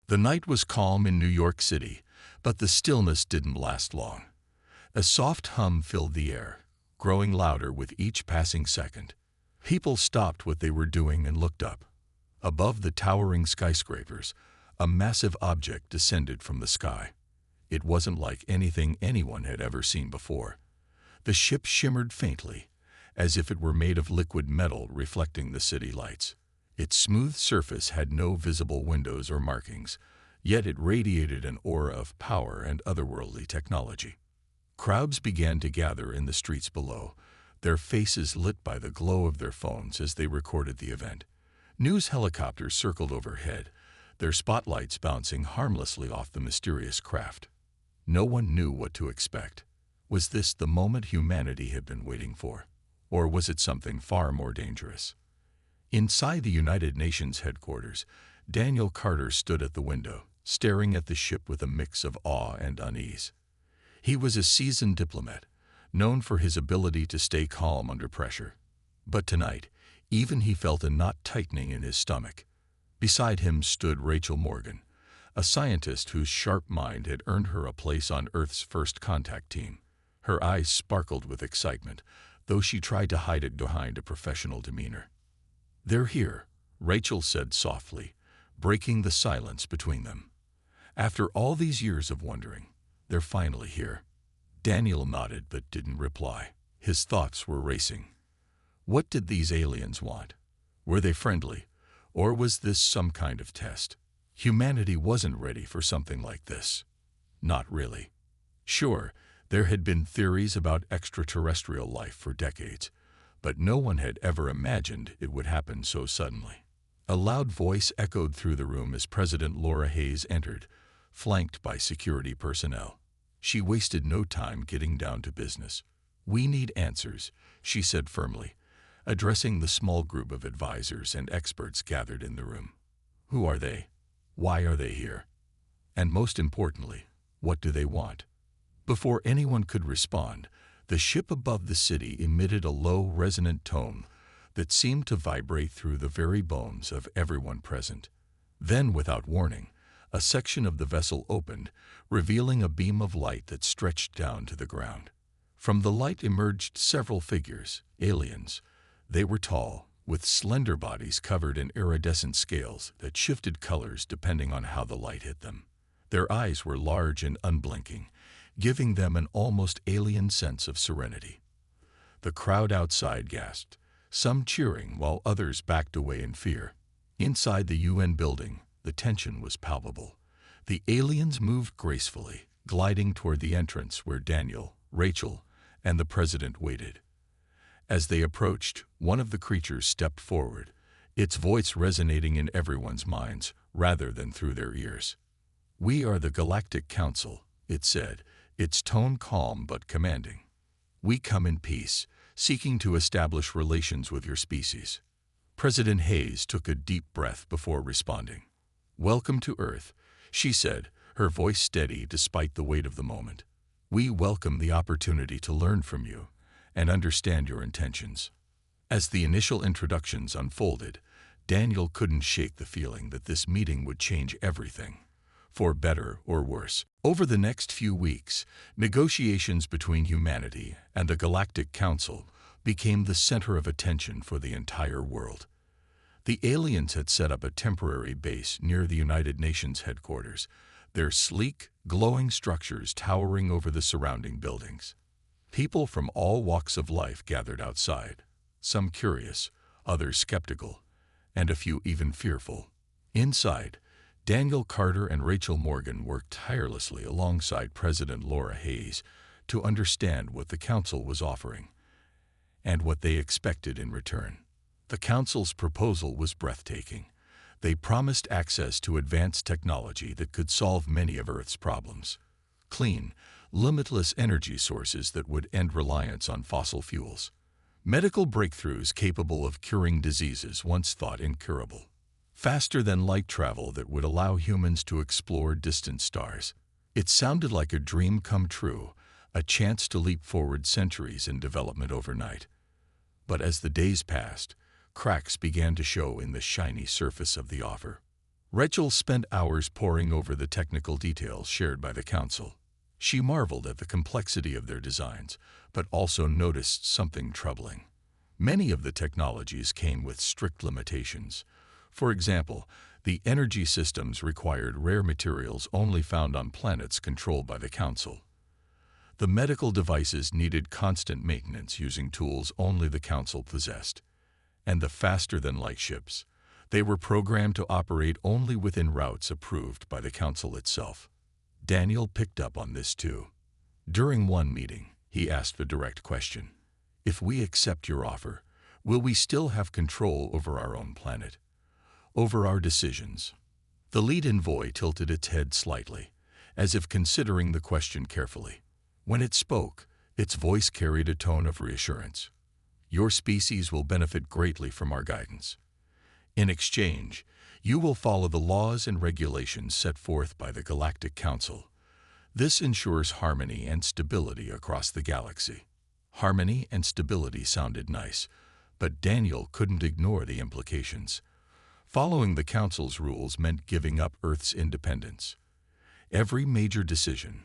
The night was calm in New York City, but the stillness didn't last long. A soft hum filled the air, growing louder with each passing second. People stopped what they were doing and looked up. Above the towering skyscrapers, a massive object descended from the sky. It wasn't like anything anyone had ever seen before. The ship shimmered faintly, as if it were made of liquid metal reflecting the city lights. Its smooth surface had no visible windows or markings, yet it radiated an aura of power and otherworldly technology. Crowds began to gather in the streets below, their faces lit by the glow of their phones as they recorded the event. News helicopters circled overhead, their spotlights bouncing harmlessly off the mysterious craft. No one knew what to expect. Was this the moment humanity had been waiting for? Or was it something far more dangerous? Inside the United Nations headquarters, Daniel Carter stood at the window, staring at the ship with a mix of awe and unease. He was a seasoned diplomat, known for his ability to stay calm under pressure. But tonight, even he felt a knot tightening in his stomach. Beside him stood Rachel Morgan, a scientist whose sharp mind had earned her a place on Earth's first contact team. Her eyes sparkled with excitement, though she tried to hide it behind a professional demeanor. "They're here," Rachel said softly, breaking the silence between them. "After all these years of wondering, they're finally here." Daniel nodded but didn't reply. His thoughts were racing. What did these aliens want? Were they friendly, or was this some kind of test? Humanity wasn't ready for something like this. Not really. Sure, there had been theories about extraterrestrial life for decades, but no one had ever imagined it would happen so suddenly. A loud voice echoed through the room as President Laura Hayes entered, flanked by security personnel. She wasted no time getting down to business. "We need answers," she said firmly, addressing the small group of advisors and experts gathered in the room. "Who are they? Why are they here? And most importantly, what do they want?" Before anyone could respond, the ship above the city emitted a low, resonant tone that seemed to vibrate through the very bones of everyone present. Then, without warning, a section of the vessel opened, revealing a beam of light that stretched down to the ground. From the light emerged several figures, aliens. They were tall, with slender bodies covered in iridescent scales that shifted colors depending on how the light hit them. Their eyes were large and unblinking, giving them an almost alien sense of serenity. The crowd outside gasped, some cheering while others backed away in fear. Inside the UN building, the tension was palpable. The aliens moved gracefully, gliding toward the entrance where Daniel, Rachel, and the president waited. As they approached, one of the creatures stepped forward, its voice resonating in everyone's minds rather than through their ears. "We are the Galactic Council," it said, its tone calm but commanding. "We come in peace, seeking to establish relations with your species." President Hayes took a deep breath before responding. "Welcome to Earth," she said, her voice steady despite the weight of the moment. "We welcome the opportunity to learn from you and understand your intentions." As the initial introductions unfolded, Daniel couldn't shake the feeling that this meeting would change everything, for better or worse. Over the next few weeks, negotiations between humanity and the Galactic Council became the center of attention for the entire world. The aliens had set up a temporary base near the United Nations headquarters, their sleek, glowing structures towering over the surrounding buildings. People from all walks of life gathered outside, some curious, others skeptical, and a few even fearful. Inside, Daniel Carter and Rachel Morgan worked tirelessly alongside President Laura Hayes to understand what the Council was offering and what they expected in return. The Council's proposal was breathtaking. They promised access to advanced technology that could solve many of Earth's problems. Clean, limitless energy sources that would end reliance on fossil fuels. Medical breakthroughs capable of curing diseases once thought incurable. Faster than light travel that would allow humans to explore distant stars. It sounded like a dream come true, a chance to leap forward centuries in development overnight. But as the days passed, cracks began to show in the shiny surface of the offer. Rachel spent hours poring over the technical details shared by the Council. She marveled at the complexity of their designs, but also noticed something troubling. Many of the technologies came with strict limitations. For example, the energy systems required rare materials only found on planets controlled by the Council. The medical devices needed constant maintenance using tools only the Council possessed. And the faster-than-light ships, they were programmed to operate only within routes approved by the Council itself. Daniel picked up on this too. During one meeting, he asked a direct question. If we accept your offer, will we still have control over our own planet? Over our decisions? The lead envoy tilted its head slightly, as if considering the question carefully. When it spoke, its voice carried a tone of reassurance. Your species will benefit greatly from our guidance. In exchange, you will follow the laws and regulations set forth by the Galactic Council. This ensures harmony and stability across the galaxy. Harmony and stability sounded nice, but Daniel couldn't ignore the implications. Following the Council's rules meant giving up Earth's independence. Every major decision,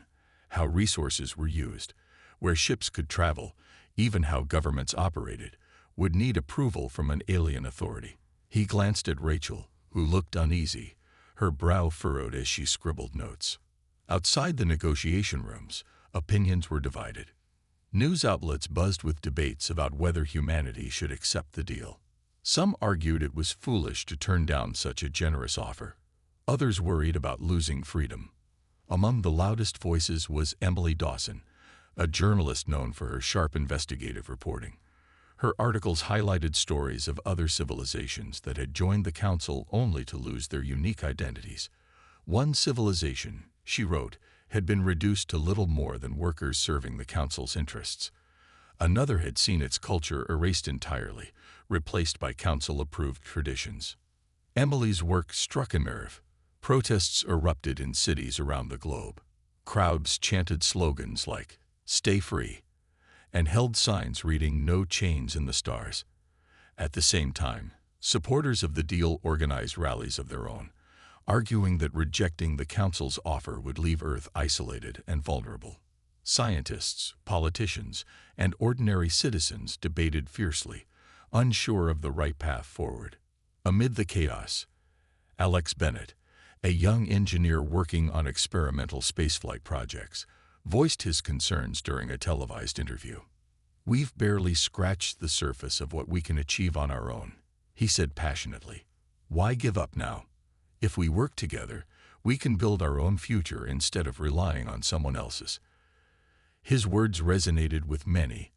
how resources were used, where ships could travel, even how governments operated, would need approval from an alien authority. He glanced at Rachel, who looked uneasy, her brow furrowed as she scribbled notes. Outside the negotiation rooms, opinions were divided. News outlets buzzed with debates about whether humanity should accept the deal. Some argued it was foolish to turn down such a generous offer. Others worried about losing freedom. Among the loudest voices was Emily Dawson, a journalist known for her sharp investigative reporting. Her articles highlighted stories of other civilizations that had joined the Council only to lose their unique identities. One civilization, she wrote, had been reduced to little more than workers serving the Council's interests. Another had seen its culture erased entirely, replaced by Council-approved traditions. Emily's work struck a nerve. Protests erupted in cities around the globe. Crowds chanted slogans like, "Stay free," and held signs reading "No chains in the stars." At the same time, supporters of the deal organized rallies of their own, arguing that rejecting the Council's offer would leave Earth isolated and vulnerable. Scientists, politicians, and ordinary citizens debated fiercely, unsure of the right path forward. Amid the chaos, Alex Bennett, a young engineer working on experimental spaceflight projects, voiced his concerns during a televised interview. "We've barely scratched the surface of what we can achieve on our own," he said passionately. "Why give up now? If we work together, we can build our own future instead of relying on someone else's." His words resonated with many,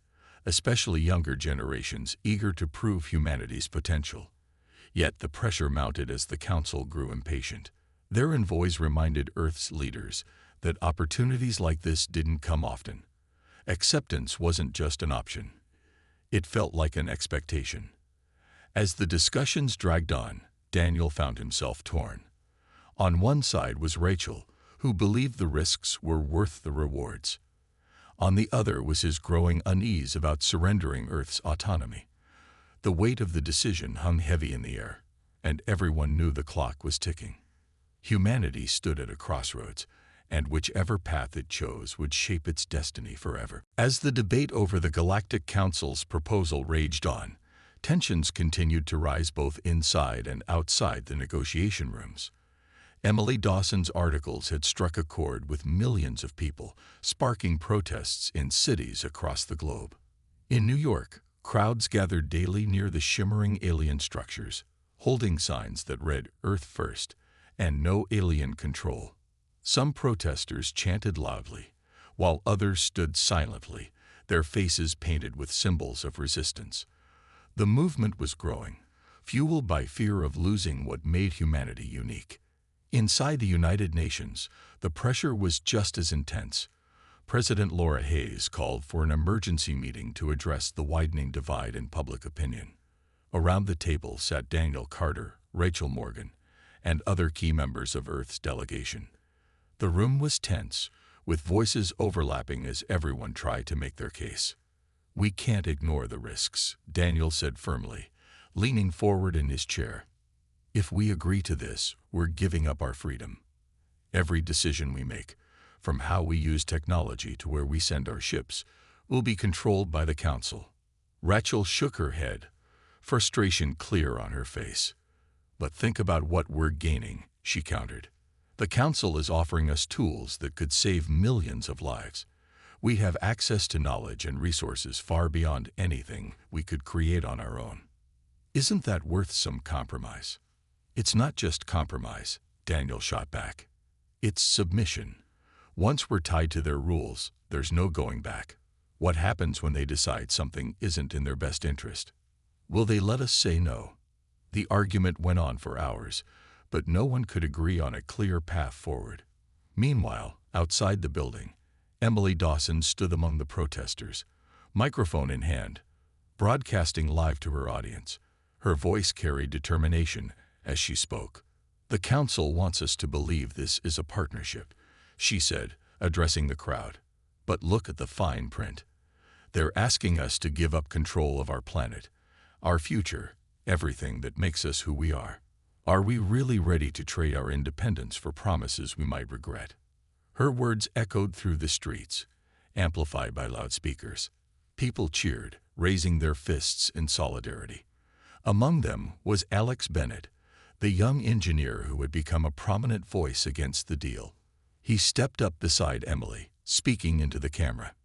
especially younger generations eager to prove humanity's potential. Yet the pressure mounted as the Council grew impatient. Their envoys reminded Earth's leaders that opportunities like this didn't come often. Acceptance wasn't just an option. It felt like an expectation. As the discussions dragged on, Daniel found himself torn. On one side was Rachel, who believed the risks were worth the rewards. On the other was his growing unease about surrendering Earth's autonomy. The weight of the decision hung heavy in the air, and everyone knew the clock was ticking. Humanity stood at a crossroads, and whichever path it chose would shape its destiny forever. As the debate over the Galactic Council's proposal raged on, tensions continued to rise both inside and outside the negotiation rooms. Emily Dawson's articles had struck a chord with millions of people, sparking protests in cities across the globe. In New York, crowds gathered daily near the shimmering alien structures, holding signs that read "Earth First" and "No Alien Control." Some protesters chanted loudly, while others stood silently, their faces painted with symbols of resistance. The movement was growing, fueled by fear of losing what made humanity unique. Inside the United Nations, the pressure was just as intense. President Laura Hayes called for an emergency meeting to address the widening divide in public opinion. Around the table sat Daniel Carter, Rachel Morgan, and other key members of Earth's delegation. The room was tense, with voices overlapping as everyone tried to make their case. "We can't ignore the risks," Daniel said firmly, leaning forward in his chair. If we agree to this, we're giving up our freedom. Every decision we make, from how we use technology to where we send our ships, will be controlled by the Council." Rachel shook her head, frustration clear on her face. "But think about what we're gaining," she countered. "The Council is offering us tools that could save millions of lives. We have access to knowledge and resources far beyond anything we could create on our own. Isn't that worth some compromise?" "It's not just compromise," Daniel shot back. "It's submission. Once we're tied to their rules, there's no going back. What happens when they decide something isn't in their best interest? Will they let us say no?" The argument went on for hours, but no one could agree on a clear path forward. Meanwhile, outside the building, Emily Dawson stood among the protesters, microphone in hand, broadcasting live to her audience. Her voice carried determination as she spoke. "The Council wants us to believe this is a partnership," she said, addressing the crowd. "But look at the fine print. They're asking us to give up control of our planet, our future, everything that makes us who we are. Are we really ready to trade our independence for promises we might regret?" Her words echoed through the streets, amplified by loudspeakers. People cheered, raising their fists in solidarity. Among them was Alex Bennett, the young engineer who had become a prominent voice against the deal. He stepped up beside Emily, speaking into the camera.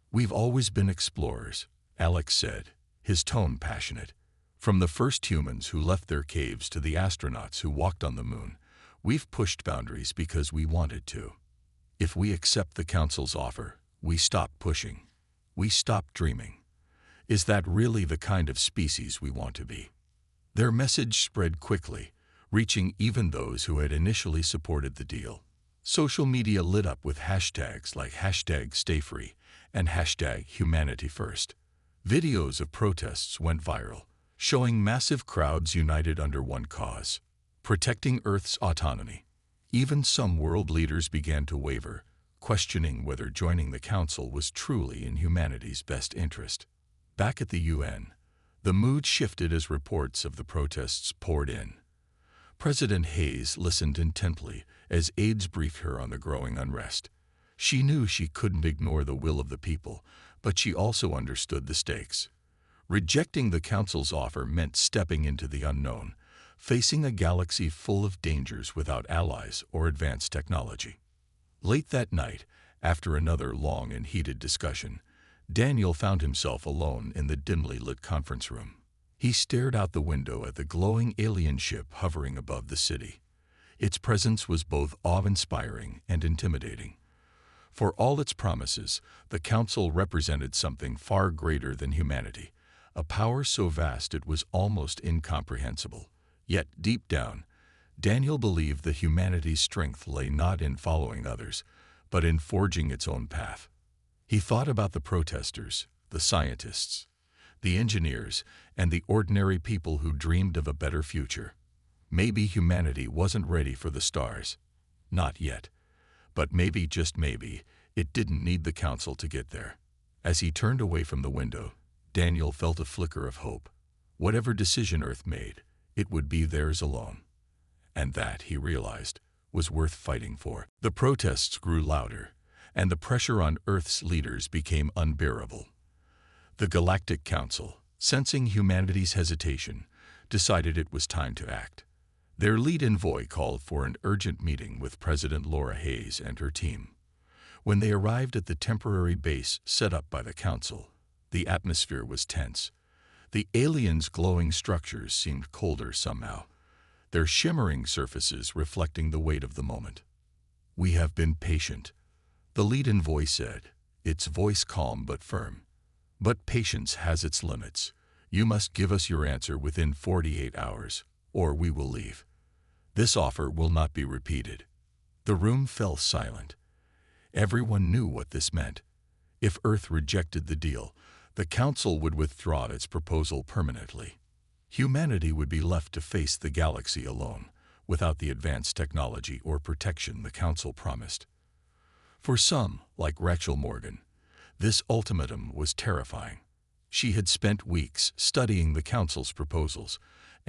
"We've always been explorers," Alex said, his tone passionate. "From the first humans who left their caves to the astronauts who walked on the moon, we've pushed boundaries because we wanted to. If we accept the Council's offer, we stop pushing. We stop dreaming. Is that really the kind of species we want to be?" Their message spread quickly, reaching even those who had initially supported the deal. Social media lit up with hashtags like #StayFree and #HumanityFirst. Videos of protests went viral, showing massive crowds united under one cause: protecting Earth's autonomy. Even some world leaders began to waver, questioning whether joining the Council was truly in humanity's best interest. Back at the UN, the mood shifted as reports of the protests poured in. President Hayes listened intently as aides briefed her on the growing unrest. She knew she couldn't ignore the will of the people, but she also understood the stakes. Rejecting the Council's offer meant stepping into the unknown, facing a galaxy full of dangers without allies or advanced technology. Late that night, after another long and heated discussion, Daniel found himself alone in the dimly lit conference room. He stared out the window at the glowing alien ship hovering above the city. Its presence was both awe-inspiring and intimidating. For all its promises, the Council represented something far greater than humanity, a power so vast it was almost incomprehensible. Yet, deep down, Daniel believed that humanity's strength lay not in following others, but in forging its own path. He thought about the protesters, the scientists, the engineers, and the ordinary people who dreamed of a better future. Maybe humanity wasn't ready for the stars. Not yet. But maybe, just maybe, it didn't need the Council to get there. As he turned away from the window, Daniel felt a flicker of hope. Whatever decision Earth made, it would be theirs alone. And that, he realized, was worth fighting for. The protests grew louder, and the pressure on Earth's leaders became unbearable. The Galactic Council, sensing humanity's hesitation, decided it was time to act. Their lead envoy called for an urgent meeting with President Laura Hayes and her team. When they arrived at the temporary base set up by the Council, the atmosphere was tense. The aliens' glowing structures seemed colder somehow, their shimmering surfaces reflecting the weight of the moment. "We have been patient," the lead envoy said, its voice calm but firm. "But patience has its limits. You must give us your answer within 48 hours, or we will leave. This offer will not be repeated." The room fell silent. Everyone knew what this meant. If Earth rejected the deal, the Council would withdraw its proposal permanently. Humanity would be left to face the galaxy alone, without the advanced technology or protection the Council promised. For some, like Rachel Morgan, this ultimatum was terrifying. She had spent weeks studying the Council's proposals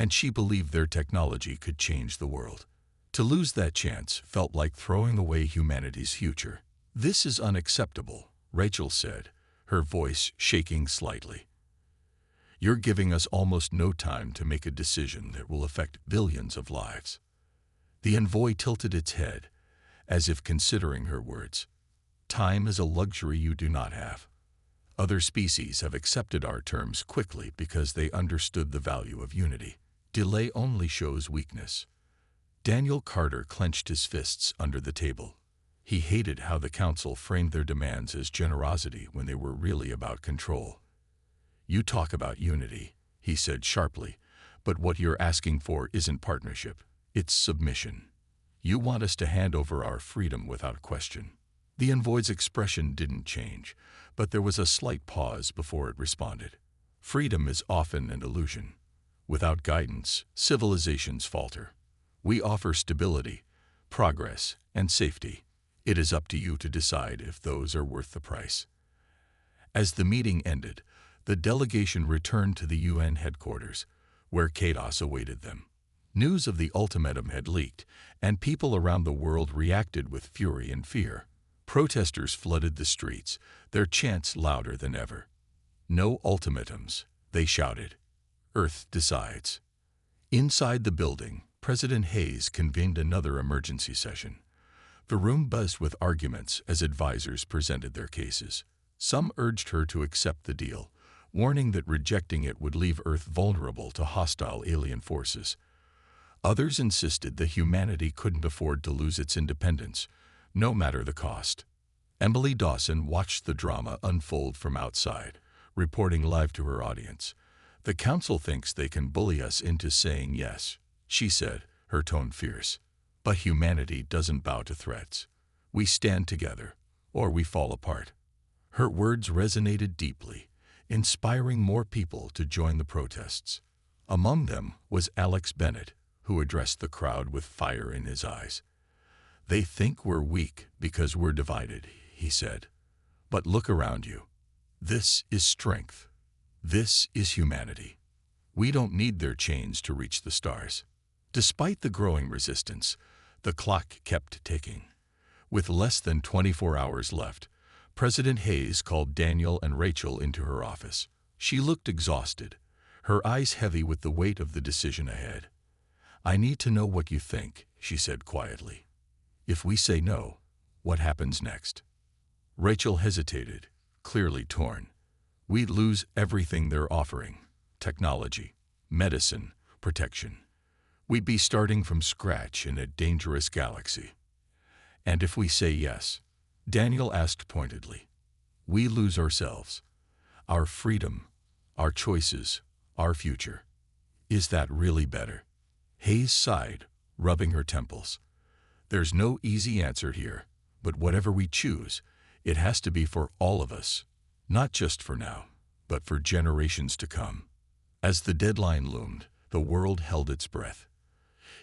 and she believed their technology could change the world. To lose that chance felt like throwing away humanity's future. "This is unacceptable," Rachel said, her voice shaking slightly. "You're giving us almost no time to make a decision that will affect billions of lives." The envoy tilted its head, as if considering her words. "Time is a luxury you do not have. Other species have accepted our terms quickly because they understood the value of unity. Delay only shows weakness." Daniel Carter clenched his fists under the table. He hated how the council framed their demands as generosity when they were really about control. "You talk about unity," he said sharply, "but what you're asking for isn't partnership, it's submission. You want us to hand over our freedom without question." The envoy's expression didn't change, but there was a slight pause before it responded. "Freedom is often an illusion. Without guidance, civilizations falter. We offer stability, progress, and safety. It is up to you to decide if those are worth the price." As the meeting ended, the delegation returned to the UN headquarters, where chaos awaited them. News of the ultimatum had leaked, and people around the world reacted with fury and fear. Protesters flooded the streets, their chants louder than ever. "No ultimatums," they shouted. "Earth decides." Inside the building, President Hayes convened another emergency session. The room buzzed with arguments as advisors presented their cases. Some urged her to accept the deal, warning that rejecting it would leave Earth vulnerable to hostile alien forces. Others insisted that humanity couldn't afford to lose its independence, no matter the cost. Emily Dawson watched the drama unfold from outside, reporting live to her audience. "The council thinks they can bully us into saying yes," she said, her tone fierce. "But humanity doesn't bow to threats. We stand together, or we fall apart." Her words resonated deeply, inspiring more people to join the protests. Among them was Alex Bennett, who addressed the crowd with fire in his eyes. "They think we're weak because we're divided," he said. "But look around you. This is strength. This is humanity. We don't need their chains to reach the stars." Despite the growing resistance, the clock kept ticking. With less than 24 hours left, President Hayes called Daniel and Rachel into her office. She looked exhausted, her eyes heavy with the weight of the decision ahead. "I need to know what you think," she said quietly. "If we say no, what happens next?" Rachel hesitated, clearly torn. "We'd lose everything they're offering: technology, medicine, protection. We'd be starting from scratch in a dangerous galaxy." "And if we say yes?" Daniel asked pointedly. "We lose ourselves, our freedom, our choices, our future. Is that really better?" Hayes sighed, rubbing her temples. "There's no easy answer here, but whatever we choose, it has to be for all of us, not just for now, but for generations to come." As the deadline loomed, the world held its breath.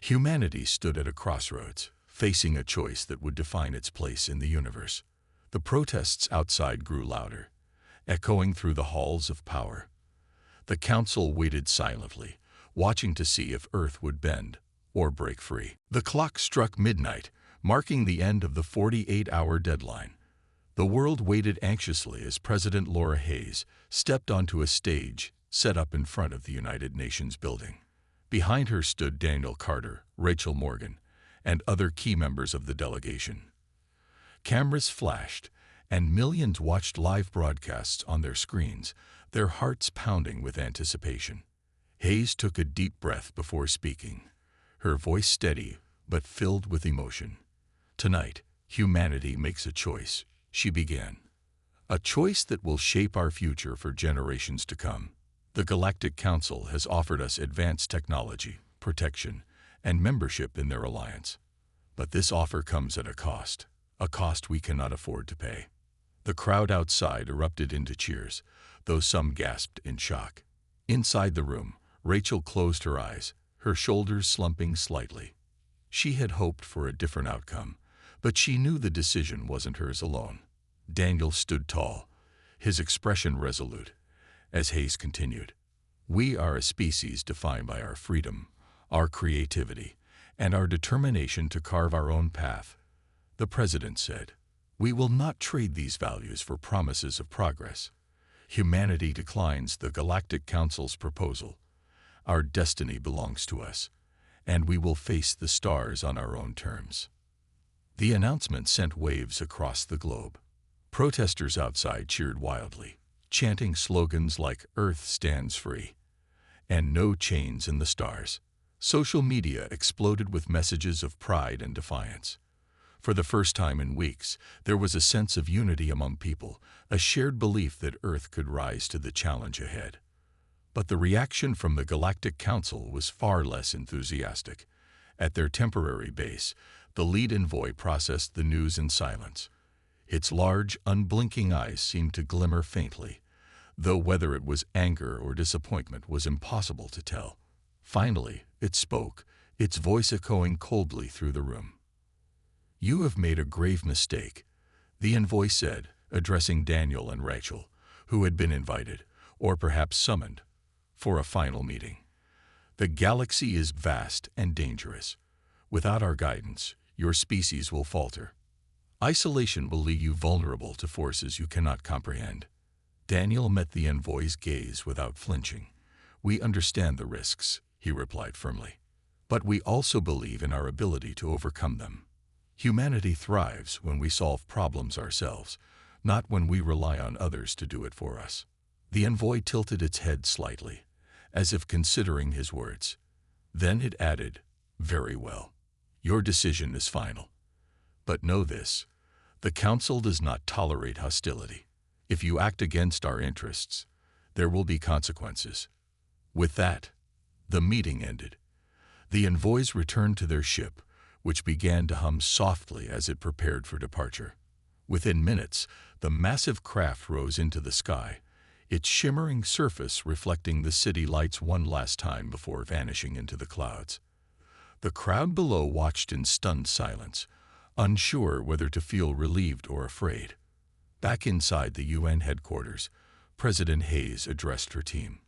Humanity stood at a crossroads, facing a choice that would define its place in the universe. The protests outside grew louder, echoing through the halls of power. The council waited silently, watching to see if Earth would bend or break free. The clock struck midnight, marking the end of the 48-hour deadline. The world waited anxiously as President Laura Hayes stepped onto a stage set up in front of the United Nations building. Behind her stood Daniel Carter, Rachel Morgan, and other key members of the delegation. Cameras flashed, and millions watched live broadcasts on their screens, their hearts pounding with anticipation. Hayes took a deep breath before speaking, her voice steady but filled with emotion. "Tonight, humanity makes a choice," she began. "A choice that will shape our future for generations to come. The Galactic Council has offered us advanced technology, protection, and membership in their alliance. But this offer comes at a cost we cannot afford to pay." The crowd outside erupted into cheers, though some gasped in shock. Inside the room, Rachel closed her eyes, her shoulders slumping slightly. She had hoped for a different outcome, but she knew the decision wasn't hers alone. Daniel stood tall, his expression resolute, as Hayes continued. We are a species defined by our freedom, our creativity, and our determination to carve our own path, the president said. We will not trade these values for promises of progress. Humanity declines the Galactic Council's proposal. Our destiny belongs to us, and we will face the stars on our own terms. The announcement sent waves across the globe. Protesters outside cheered wildly, chanting slogans like "Earth stands free" and "No chains in the stars." Social media exploded with messages of pride and defiance. For the first time in weeks, there was a sense of unity among people, a shared belief that Earth could rise to the challenge ahead. But the reaction from the Galactic Council was far less enthusiastic. At their temporary base, the lead envoy processed the news in silence. Its large, unblinking eyes seemed to glimmer faintly, though whether it was anger or disappointment was impossible to tell. Finally, it spoke, its voice echoing coldly through the room. "You have made a grave mistake," the envoy said, addressing Daniel and Rachel, who had been invited, or perhaps summoned, for a final meeting. "The galaxy is vast and dangerous. Without our guidance, your species will falter. Isolation will leave you vulnerable to forces you cannot comprehend." Daniel met the envoy's gaze without flinching. "We understand the risks," he replied firmly, "but we also believe in our ability to overcome them. Humanity thrives when we solve problems ourselves, not when we rely on others to do it for us." The envoy tilted its head slightly, as if considering his words. Then it added, "Very well. Your decision is final. But know this, the Council does not tolerate hostility. If you act against our interests, there will be consequences." With that, the meeting ended. The envoys returned to their ship, which began to hum softly as it prepared for departure. Within minutes, the massive craft rose into the sky, its shimmering surface reflecting the city lights one last time before vanishing into the clouds. The crowd below watched in stunned silence, unsure whether to feel relieved or afraid. Back inside the UN headquarters, President Hayes addressed her team.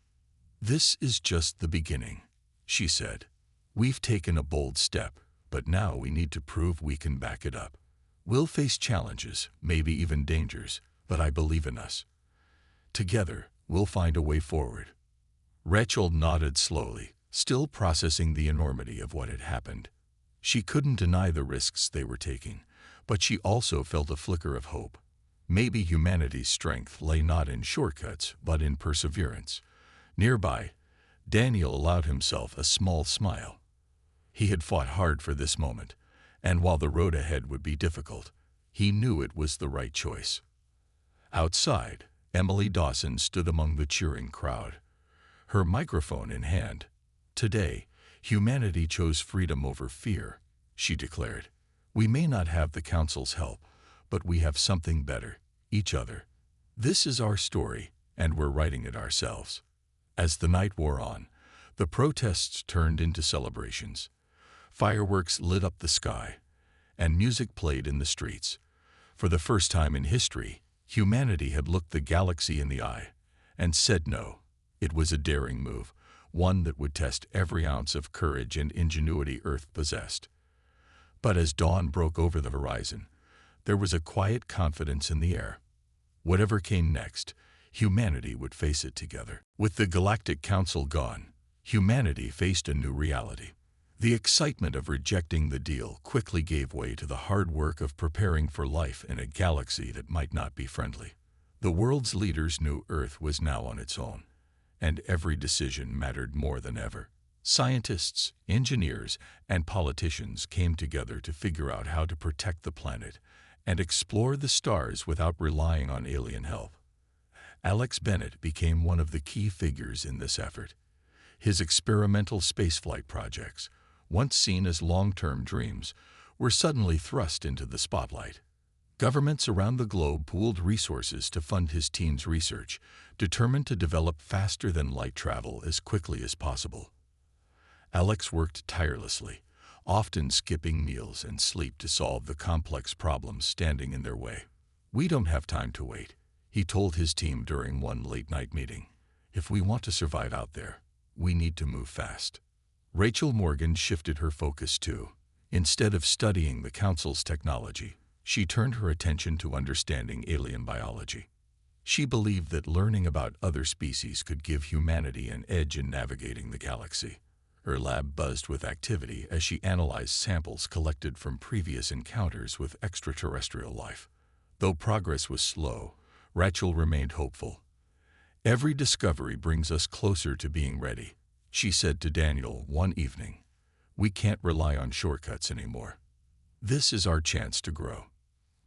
"This is just the beginning," she said. "We've taken a bold step, but now we need to prove we can back it up. We'll face challenges, maybe even dangers, but I believe in us. Together, we'll find a way forward." Rachel nodded slowly, still processing the enormity of what had happened. She couldn't deny the risks they were taking, but she also felt a flicker of hope. Maybe humanity's strength lay not in shortcuts, but in perseverance. Nearby, Daniel allowed himself a small smile. He had fought hard for this moment, and while the road ahead would be difficult, he knew it was the right choice. Outside, Emily Dawson stood among the cheering crowd, her microphone in hand. "Today, humanity chose freedom over fear," she declared. "We may not have the Council's help, but we have something better, each other. This is our story, and we're writing it ourselves." As the night wore on, the protests turned into celebrations. Fireworks lit up the sky, and music played in the streets. For the first time in history, humanity had looked the galaxy in the eye and said no. It was a daring move, one that would test every ounce of courage and ingenuity Earth possessed. But as dawn broke over the horizon, there was a quiet confidence in the air. Whatever came next, humanity would face it together. With the Galactic Council gone, humanity faced a new reality. The excitement of rejecting the deal quickly gave way to the hard work of preparing for life in a galaxy that might not be friendly. The world's leaders knew Earth was now on its own, and every decision mattered more than ever. Scientists, engineers, and politicians came together to figure out how to protect the planet and explore the stars without relying on alien help. Alex Bennett became one of the key figures in this effort. His experimental spaceflight projects, once seen as long-term dreams, were suddenly thrust into the spotlight. Governments around the globe pooled resources to fund his team's research, determined to develop faster-than-light travel as quickly as possible. Alex worked tirelessly, often skipping meals and sleep to solve the complex problems standing in their way. "We don't have time to wait," he told his team during one late-night meeting. If we want to survive out there, we need to move fast. Rachel Morgan shifted her focus too. Instead of studying the Council's technology, she turned her attention to understanding alien biology. She believed that learning about other species could give humanity an edge in navigating the galaxy. Her lab buzzed with activity as she analyzed samples collected from previous encounters with extraterrestrial life. Though progress was slow, Rachel remained hopeful. "Every discovery brings us closer to being ready," she said to Daniel one evening. "We can't rely on shortcuts anymore. This is our chance to grow."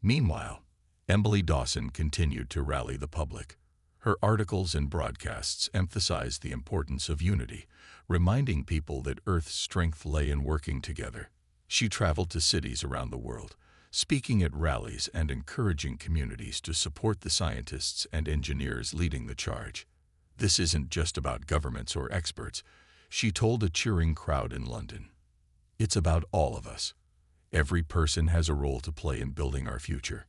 Meanwhile, Emily Dawson continued to rally the public. Her articles and broadcasts emphasized the importance of unity, reminding people that Earth's strength lay in working together. She traveled to cities around the world, speaking at rallies and encouraging communities to support the scientists and engineers leading the charge. "This isn't just about governments or experts," she told a cheering crowd in London. "It's about all of us. Every person has a role to play in building our future."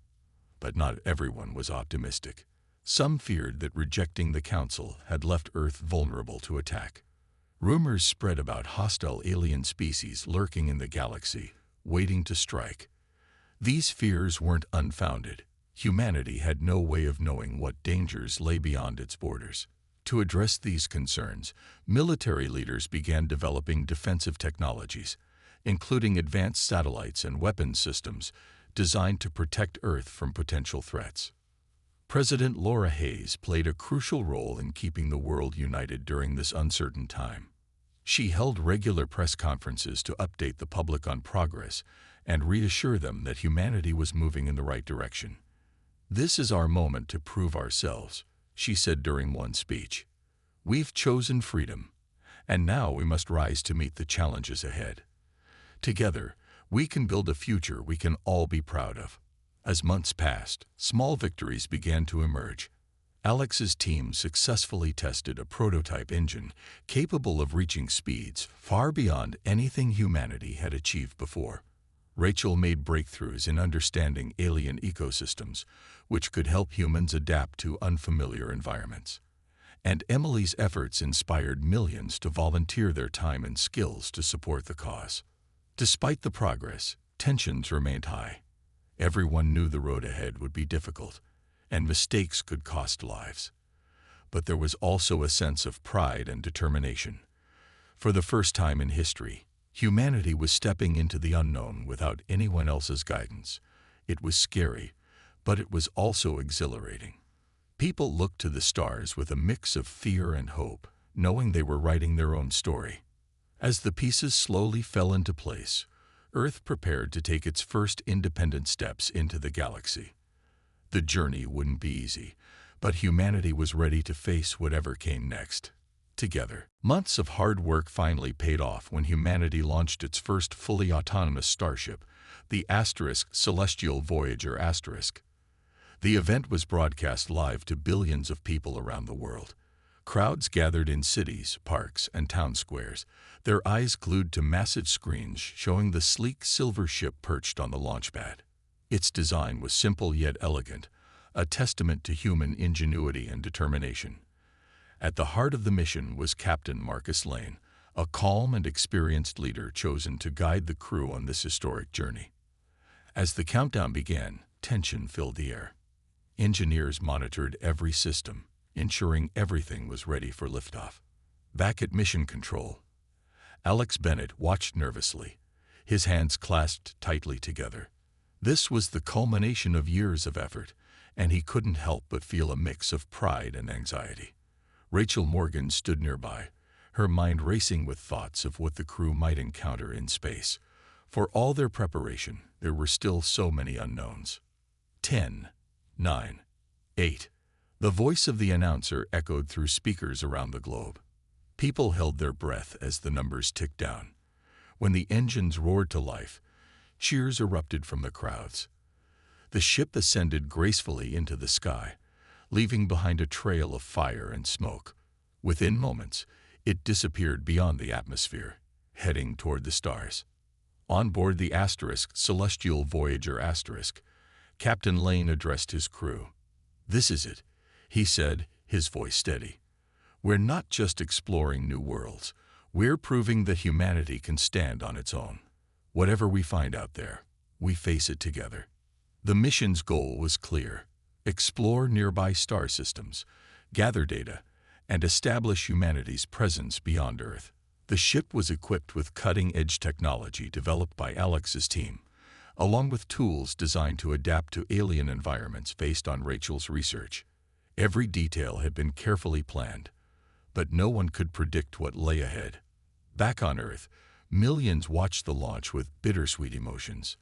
But not everyone was optimistic. Some feared that rejecting the Council had left Earth vulnerable to attack. Rumors spread about hostile alien species lurking in the galaxy, waiting to strike. These fears weren't unfounded. Humanity had no way of knowing what dangers lay beyond its borders. To address these concerns, military leaders began developing defensive technologies, including advanced satellites and weapons systems designed to protect Earth from potential threats. President Laura Hayes played a crucial role in keeping the world united during this uncertain time. She held regular press conferences to update the public on progress and reassure them that humanity was moving in the right direction. "This is our moment to prove ourselves," she said during one speech. "We've chosen freedom, and now we must rise to meet the challenges ahead. Together, we can build a future we can all be proud of." As months passed, small victories began to emerge. Alex's team successfully tested a prototype engine capable of reaching speeds far beyond anything humanity had achieved before. Rachel made breakthroughs in understanding alien ecosystems, which could help humans adapt to unfamiliar environments. And Emily's efforts inspired millions to volunteer their time and skills to support the cause. Despite the progress, tensions remained high. Everyone knew the road ahead would be difficult, and mistakes could cost lives. But there was also a sense of pride and determination. For the first time in history, humanity was stepping into the unknown without anyone else's guidance. It was scary, but it was also exhilarating. People looked to the stars with a mix of fear and hope, knowing they were writing their own story. As the pieces slowly fell into place, Earth prepared to take its first independent steps into the galaxy. The journey wouldn't be easy, but humanity was ready to face whatever came next. Together, months of hard work finally paid off when humanity launched its first fully autonomous starship, the Celestial Voyager *. The event was broadcast live to billions of people around the world. Crowds gathered in cities, parks, and town squares, their eyes glued to massive screens showing the sleek silver ship perched on the launch pad. Its design was simple yet elegant, a testament to human ingenuity and determination. At the heart of the mission was Captain Marcus Lane, a calm and experienced leader chosen to guide the crew on this historic journey. As the countdown began, tension filled the air. Engineers monitored every system, ensuring everything was ready for liftoff. Back at Mission Control, Alex Bennett watched nervously, his hands clasped tightly together. This was the culmination of years of effort, and he couldn't help but feel a mix of pride and anxiety. Rachel Morgan stood nearby, her mind racing with thoughts of what the crew might encounter in space. For all their preparation, there were still so many unknowns. 10, 9, 8. The voice of the announcer echoed through speakers around the globe. People held their breath as the numbers ticked down. When the engines roared to life, cheers erupted from the crowds. The ship ascended gracefully into the sky, leaving behind a trail of fire and smoke. Within moments, it disappeared beyond the atmosphere, heading toward the stars. On board the Celestial Voyager *, Captain Lane addressed his crew. "This is it," he said, his voice steady. We're not just exploring new worlds, we're proving that humanity can stand on its own. Whatever we find out there, we face it together. The mission's goal was clear: explore nearby star systems, gather data, and establish humanity's presence beyond Earth. The ship was equipped with cutting-edge technology developed by Alex's team, along with tools designed to adapt to alien environments based on Rachel's research. Every detail had been carefully planned, but no one could predict what lay ahead. Back on Earth, millions watched the launch with bittersweet emotions.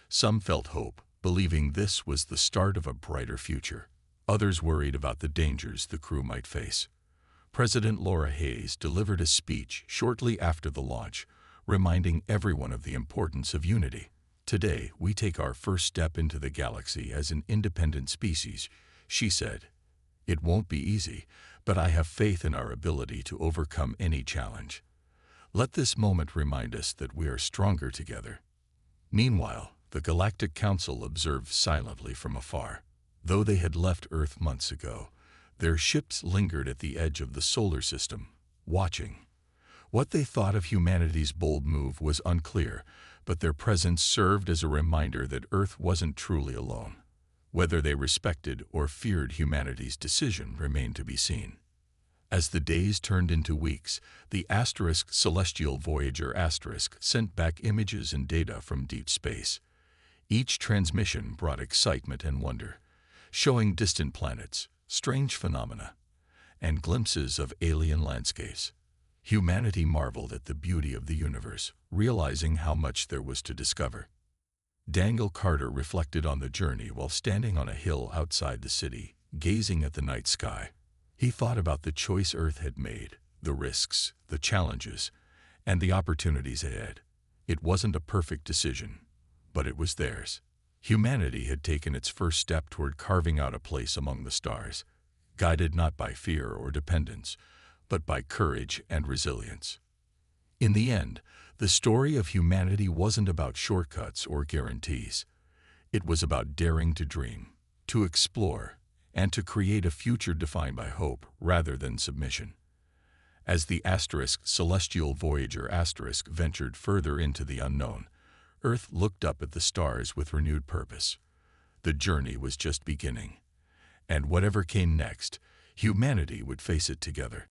Some felt hope, believing this was the start of a brighter future. Others worried about the dangers the crew might face. President Laura Hayes delivered a speech shortly after the launch, reminding everyone of the importance of unity. "Today, we take our first step into the galaxy as an independent species," she said. "It won't be easy, but I have faith in our ability to overcome any challenge. Let this moment remind us that we are stronger together." Meanwhile, the Galactic Council observed silently from afar. Though they had left Earth months ago, their ships lingered at the edge of the solar system, watching. What they thought of humanity's bold move was unclear, but their presence served as a reminder that Earth wasn't truly alone. Whether they respected or feared humanity's decision remained to be seen. As the days turned into weeks, the Celestial Voyager sent back images and data from deep space. Each transmission brought excitement and wonder, showing distant planets, strange phenomena, and glimpses of alien landscapes. Humanity marveled at the beauty of the universe, realizing how much there was to discover. Daniel Carter reflected on the journey while standing on a hill outside the city, gazing at the night sky. He thought about the choice Earth had made, the risks, the challenges, and the opportunities ahead. It wasn't a perfect decision, but it was theirs. Humanity had taken its first step toward carving out a place among the stars, guided not by fear or dependence, but by courage and resilience. In the end, the story of humanity wasn't about shortcuts or guarantees. It was about daring to dream, to explore, and to create a future defined by hope rather than submission. As the Celestial Voyager ventured further into the unknown, Earth looked up at the stars with renewed purpose. The journey was just beginning, and whatever came next, humanity would face it together.